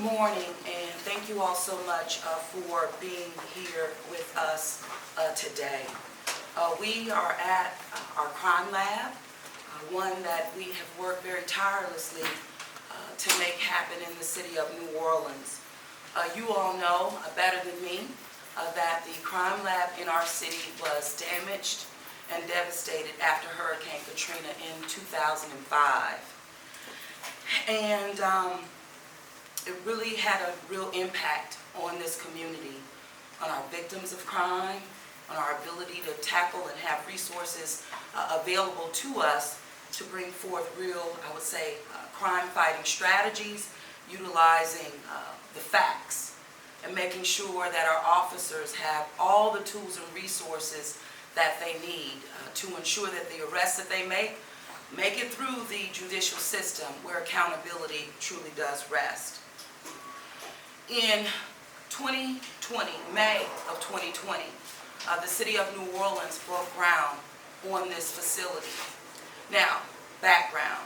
morning, and thank you all so much for being here with us today. We are at our crime lab, one that we have worked very tirelessly to make happen in the city of New Orleans. You all know better than me that the crime lab in our city was damaged and devastated after Hurricane Katrina in 2005. And it really had a real impact on this community, on our victims of crime, on our ability to tackle and have resources available to us to bring forth real, I would say, crime-fighting strategies, utilizing the facts, and making sure that our officers have all the tools and resources that they need to ensure that the arrests that they make it through the judicial system where accountability truly does rest. In 2020, May of 2020, the city of New Orleans broke ground on this facility. Now, background.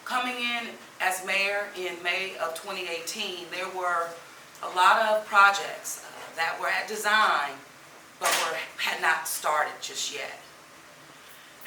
Coming in as mayor in May of 2018, there were a lot of projects that were at design but had not started just yet.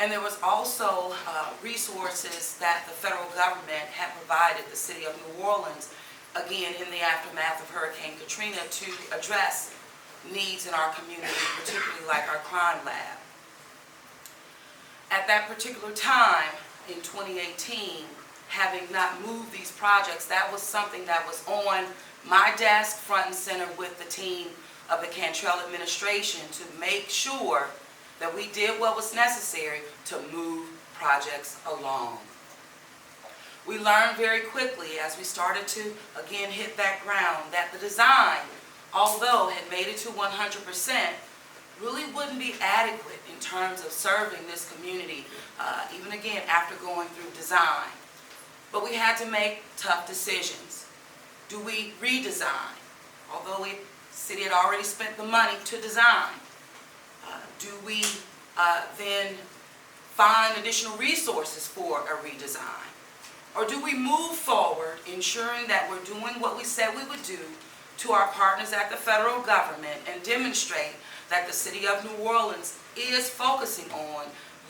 And there was also resources that the federal government had provided the city of New Orleans, again in the aftermath of Hurricane Katrina, to address needs in our community, particularly like our crime lab. At that particular time, in 2018, having not moved these projects, that was something that was on my desk front and center with the team of the Cantrell administration to make sure that we did what was necessary to move projects along. We learned very quickly as we started to again hit that ground that the design, although had made it to 100%, really wouldn't be adequate in terms of serving this community, even again after going through design. But we had to make tough decisions. Do we redesign? Although the city had already spent the money to design, do we then find additional resources for a redesign? Or do we move forward ensuring that we're doing what we said we would do to our partners at the federal government and demonstrate that the city of New Orleans is focusing on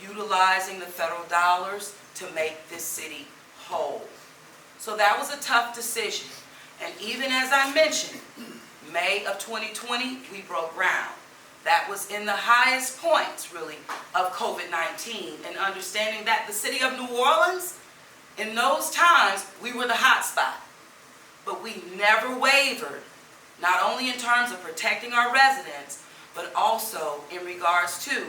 utilizing the federal dollars to make this city whole? So that was a tough decision. And even as I mentioned, May of 2020, we broke ground. That was in the highest points, really, of COVID-19, and understanding that the city of New Orleans, in those times, we were the hot spot. But we never wavered, not only in terms of protecting our residents, but also in regards to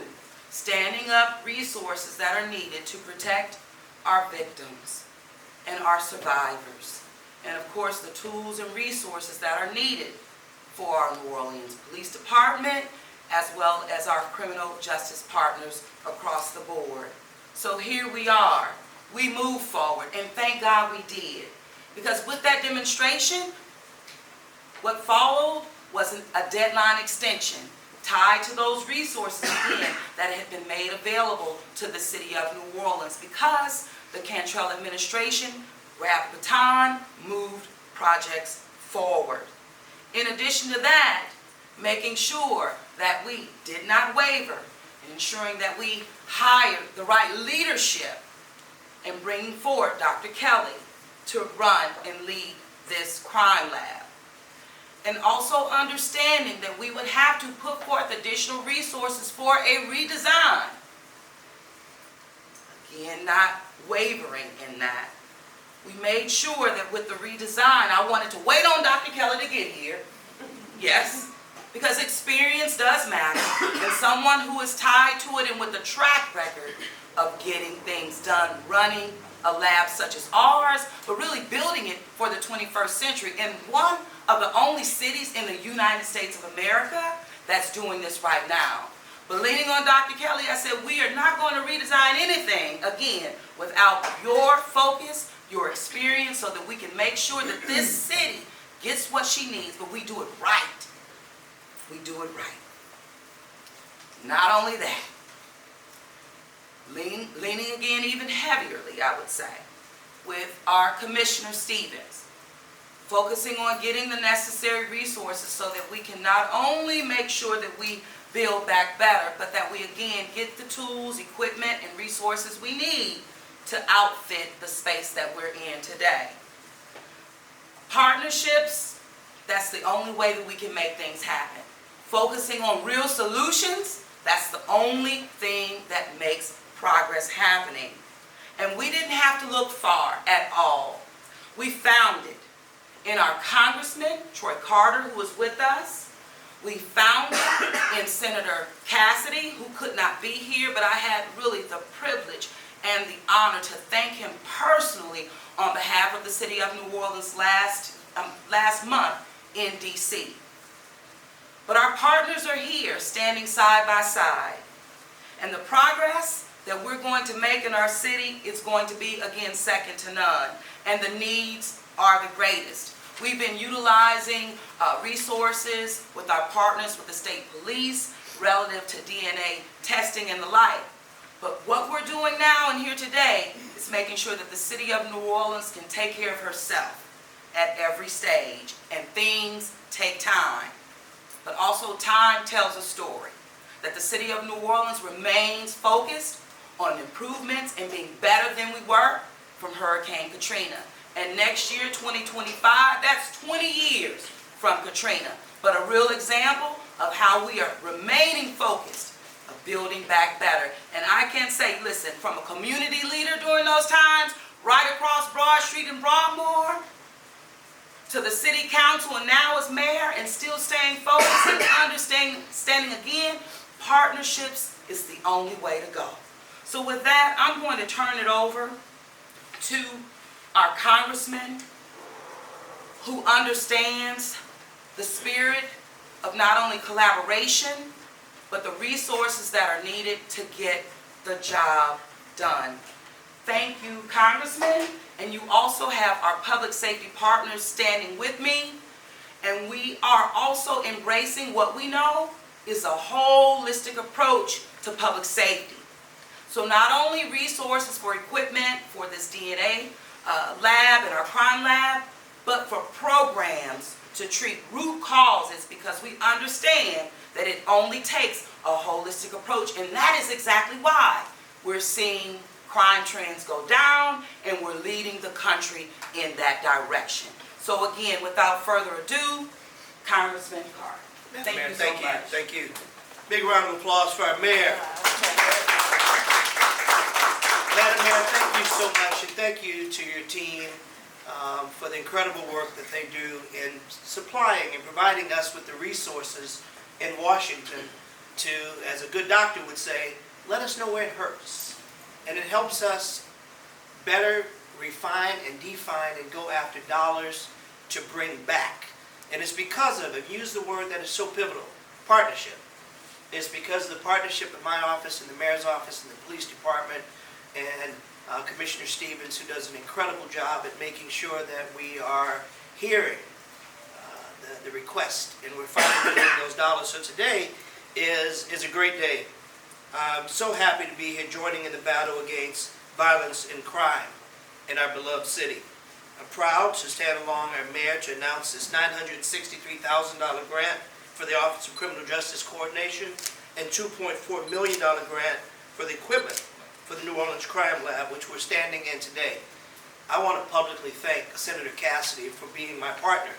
standing up resources that are needed to protect our victims and our survivors. And of course, the tools and resources that are needed for our New Orleans Police Department, as well as our criminal justice partners across the board. So here we are. We moved forward, and thank God we did. Because with that demonstration, what followed was a deadline extension tied to those resources again that had been made available to the city of New Orleans, because the Cantrell administration grabbed the baton, moved projects forward. In addition to that, making sure that we did not waver, and ensuring that we hired the right leadership and bringing forward Dr. Kelley to run and lead this crime lab. And also understanding that we would have to put forth additional resources for a redesign. Again, not wavering in that. We made sure that with the redesign, I wanted to wait on Dr. Kelley to get here. Yes, because experience does matter. And someone who is tied to it and with a track record of getting things done, running a lab such as ours, but really building it for the 21st century. And one of the only cities in the United States of America that's doing this right now. But leaning on Dr. Kelley, I said, we are not going to redesign anything, again, without your focus, your experience, so that we can make sure that this city gets what she needs, but we do it right. We do it right. Not only that, leaning again even heavierly, I would say, with our Commissioner Stevens, focusing on getting the necessary resources so that we can not only make sure that we build back better, but that we again get the tools, equipment, and resources we need to outfit the space that we're in today. Partnerships, that's the only way that we can make things happen. Focusing on real solutions, that's the only thing that makes progress happening. And we didn't have to look far at all. We found it in our Congressman Troy Carter, who was with us. We found it in Senator Cassidy, who could not be here, but I had really the privilege and the honor to thank him personally on behalf of the city of New Orleans last month in D.C. But our partners are here, standing side by side. And the progress that we're going to make in our city is going to be, again, second to none. And the needs are the greatest. We've been utilizing resources with our partners with the state police relative to DNA testing and the like. But what we're doing now and here today is making sure that the city of New Orleans can take care of herself at every stage. And things take time. But also time tells a story. That the city of New Orleans remains focused on improvements and being better than we were from Hurricane Katrina. And next year, 2025, that's 20 years from Katrina. But a real example of how we are remaining focused of building back better. And I can say, listen, from a community leader during those times, right across Broad Street in Broadmoor, to the city council and now as mayor, and still staying focused and understanding again, partnerships is the only way to go. So with that, I'm going to turn it over to our congressman who understands the spirit of not only collaboration, but the resources that are needed to get the job done. Thank you, Congressman. And you also have our public safety partners standing with me. And we are also embracing what we know is a holistic approach to public safety. So not only resources for equipment for this DNA lab and our crime lab, but for programs to treat root causes, because we understand that it only takes a holistic approach. And that is exactly why we're seeing crime trends go down, and we're leading the country in that direction. So again, without further ado, Congressman Carter. Thank you so much. Thank you. Big round of applause for our mayor. Madam Mayor, thank you so much, and thank you to your team for the incredible work that they do in supplying and providing us with the resources in Washington to, as a good doctor would say, let us know where it hurts. And it helps us better refine and define and go after dollars to bring back. And it's because of it, use the word that is so pivotal, partnership. It's because of the partnership of my office and the mayor's office and the police department and Commissioner Stevens, who does an incredible job at making sure that we are hearing the request and we're finally getting those dollars. So today is a great day. I'm so happy to be here joining in the battle against violence and crime in our beloved city. I'm proud to stand along our mayor to announce this $963,000 grant for the Office of Criminal Justice Coordination and $2.4 million grant for the equipment for the New Orleans Crime Lab, which we're standing in today. I want to publicly thank Senator Cassidy for being my partner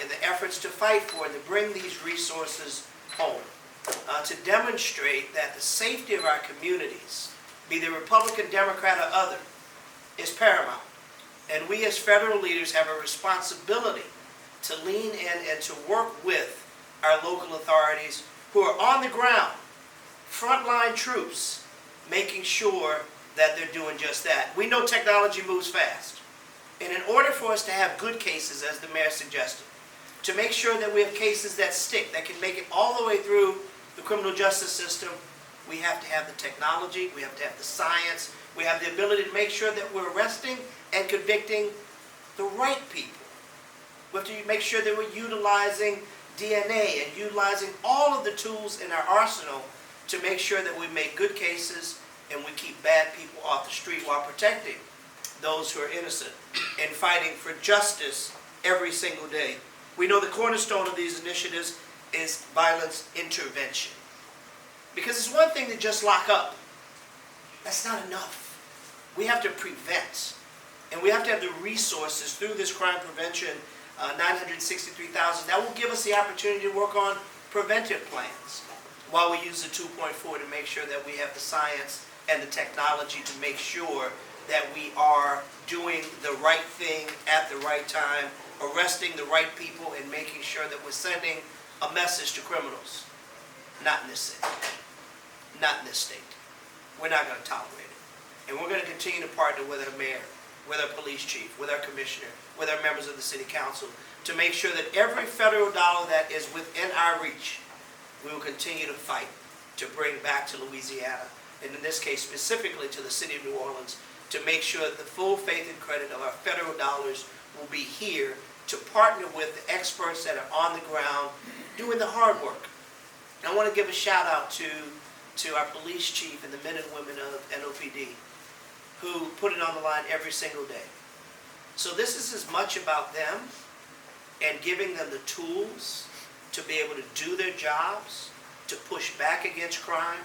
in the efforts to fight for and to bring these resources home. To demonstrate that the safety of our communities, be they Republican, Democrat, or other, is paramount. And we as federal leaders have a responsibility to lean in and to work with our local authorities who are on the ground, frontline troops, making sure that they're doing just that. We know technology moves fast. And in order for us to have good cases, as the mayor suggested, to make sure that we have cases that stick, that can make it all the way through the criminal justice system, we have to have the technology, we have to have the science, we have the ability to make sure that we're arresting and convicting the right people. We have to make sure that we're utilizing DNA and utilizing all of the tools in our arsenal to make sure that we make good cases and we keep bad people off the street while protecting those who are innocent and fighting for justice every single day. We know the cornerstone of these initiatives is violence intervention. Because it's one thing to just lock up. That's not enough. We have to prevent. And we have to have the resources through this crime prevention, $963,000. That will give us the opportunity to work on preventive plans while we use the 2.4 to make sure that we have the science and the technology to make sure that we are doing the right thing at the right time, arresting the right people, and making sure that we're sending a message to criminals. Not in this city. Not in this state. We're not going to tolerate it. And we're going to continue to partner with our mayor, with our police chief, with our commissioner, with our members of the city council to make sure that every federal dollar that is within our reach, we will continue to fight to bring back to Louisiana, and in this case specifically to the city of New Orleans, to make sure that the full faith and credit of our federal dollars will be here to partner with the experts that are on the ground doing the hard work. And I want to give a shout out to our police chief and the men and women of NOPD who put it on the line every single day. So this is as much about them and giving them the tools to be able to do their jobs, to push back against crime,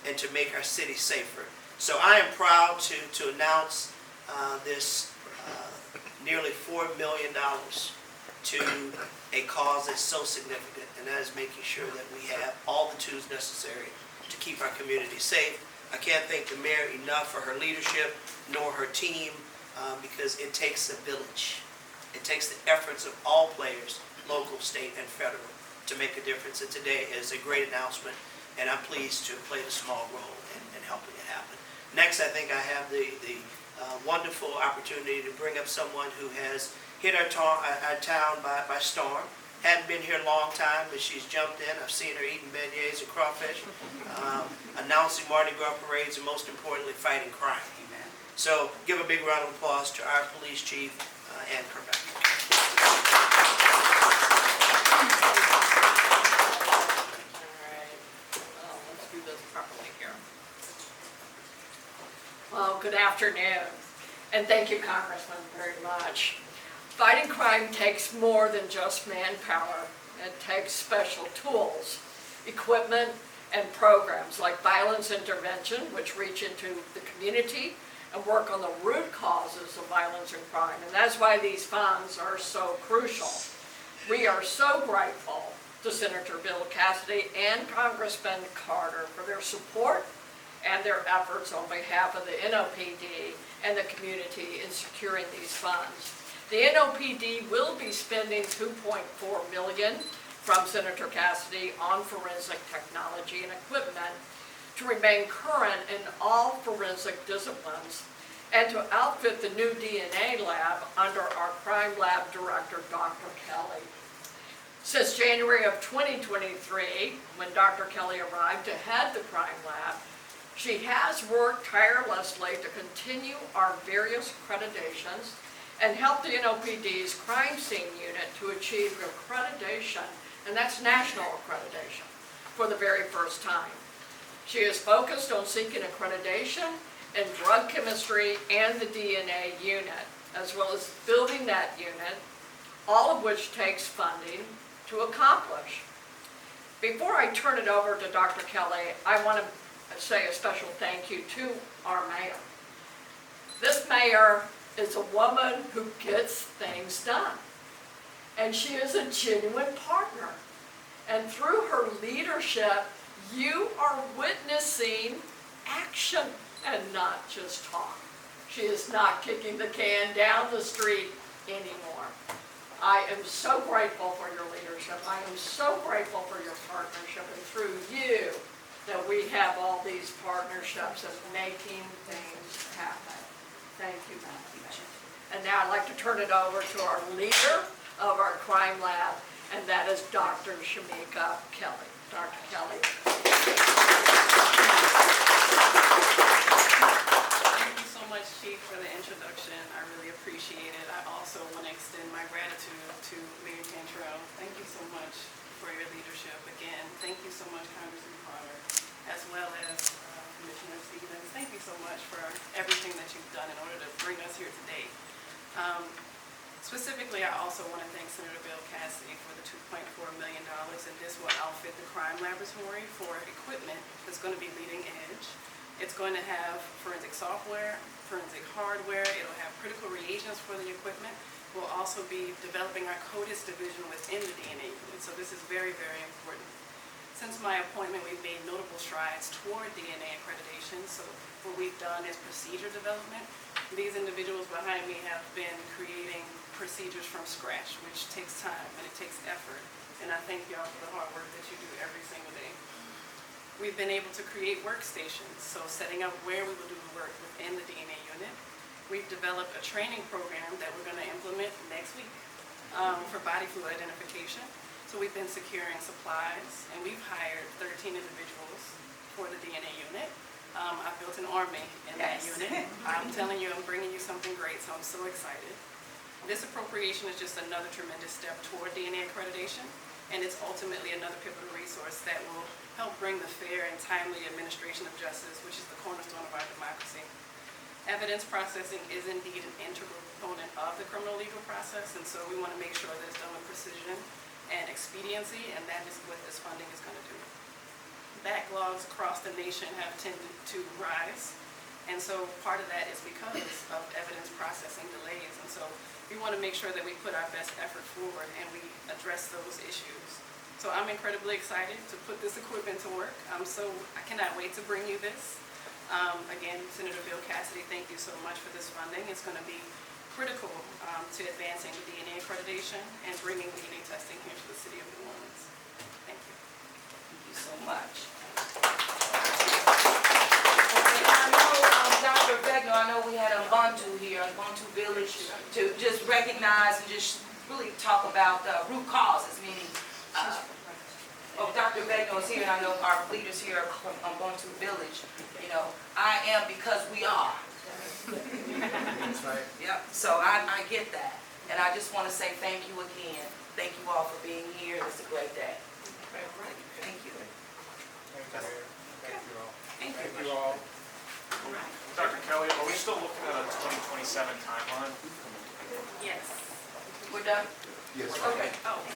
and to make our city safer. So I am proud to announce this nearly $4 million to a cause that's so significant, and that is making sure that we have all the tools necessary to keep our community safe. I can't thank the mayor enough for her leadership, nor her team, because it takes a village. It takes the efforts of all players, local, state, and federal, to make a difference. And today is a great announcement, and I'm pleased to play a small role in helping it happen. Next, I think I have the wonderful opportunity to bring up someone who has hit our town by storm. Hadn't been here a long time, but she's jumped in. I've seen her eating beignets and crawfish, announcing Mardi Gras parades, and most importantly, fighting crime. Amen. So give a big round of applause to our police chief, Anne Kirkpatrick. Let's do this properly here. Well, good afternoon, and thank you, Congressman, very much. Fighting crime takes more than just manpower. It takes special tools, equipment, and programs like violence intervention, which reach into the community and work on the root causes of violence and crime. And that's why these funds are so crucial. We are so grateful to Senator Bill Cassidy and Congressman Carter for their support and their efforts on behalf of the NOPD and the community in securing these funds. The NOPD will be spending $2.4 million from Senator Cassidy on forensic technology and equipment to remain current in all forensic disciplines and to outfit the new DNA lab under our crime lab director, Dr. Kelley. Since January of 2023, when Dr. Kelley arrived to head the crime lab, she has worked tirelessly to continue our various accreditations and help the NOPD's crime scene unit to achieve accreditation, and that's national accreditation, for the very first time. She is focused on seeking accreditation in drug chemistry and the DNA unit, as well as building that unit, all of which takes funding to accomplish. Before I turn it over to Dr. Kelley, I want to say a special thank you to our mayor. This mayor is a woman who gets things done, and she is a genuine partner. And through her leadership, you are witnessing action and not just talk. She is not kicking the can down the street anymore. I am so grateful for your leadership. I am so grateful for your partnership, and through you that we have all these partnerships of making things happen. Thank you, Madam Mayor. And now I'd like to turn it over to our leader of our crime lab, and that is Dr. Shamika Kelley. Dr. Kelley. Thank you so much, Chief, for the introduction. I really appreciate it. I also want to extend my gratitude to Mayor Cantrell. Thank you so much for your leadership. Again, thank you so much, Congressman Carter, as well as Commissioner Stevens. Thank you so much for everything that you've done in order to bring us here today. Specifically, I also want to thank Senator Bill Cassidy for the $2.4 million, and this will outfit the crime laboratory for equipment that's going to be leading edge. It's going to have forensic software, forensic hardware, it'll have critical reagents for the equipment. We'll also be developing our CODIS division within the DNA unit, so this is very, very important. Since my appointment, we've made notable strides toward DNA accreditation, so what we've done is procedure development. These individuals behind me have been creating procedures from scratch, which takes time and it takes effort, and I thank y'all for the hard work that you do every single day. We've been able to create workstations, so setting up where we will do the work within the DNA unit. We've developed a training program that we're going to implement next week for body fluid identification. So we've been securing supplies, and we've hired 13 individuals for the DNA unit. I've built an army in that unit. I'm telling you, I'm bringing you something great, so I'm so excited. This appropriation is just another tremendous step toward DNA accreditation, and it's ultimately another pivotal resource that will help bring the fair and timely administration of justice, which is the cornerstone of our democracy. Evidence processing is indeed an integral component of the criminal legal process, and so we want to make sure that it's done with precision and expediency, and that is what this funding is going to do. Backlogs across the nation have tended to rise, and so part of that is because of evidence processing delays, and so we want to make sure that we put our best effort forward and we address those issues. So I'm incredibly excited to put this equipment to work. I cannot wait to bring you this. Again, Senator Bill Cassidy, thank you so much for this funding. It's going to be critical to advancing the DNA accreditation and bringing DNA testing here to the city of New Orleans. Thank you. Thank you so much. Okay, I know, Dr. Vegno, I know we had Ubuntu here, Ubuntu Village, to just recognize and just really talk about root causes, meaning, Dr. Vegno is here, and I know our leaders here from Ubuntu Village. You know, I am because we are. That's right. Yep, so I get that. And I just want to say thank you again. Thank you all for being here. It's a great day. Thank you. Thank you. Thank you all. Thank Thank you. you all. All right. Dr. Kelley, are we still looking at a 2027 timeline? Yes. We're done? Yes. Okay. Oh.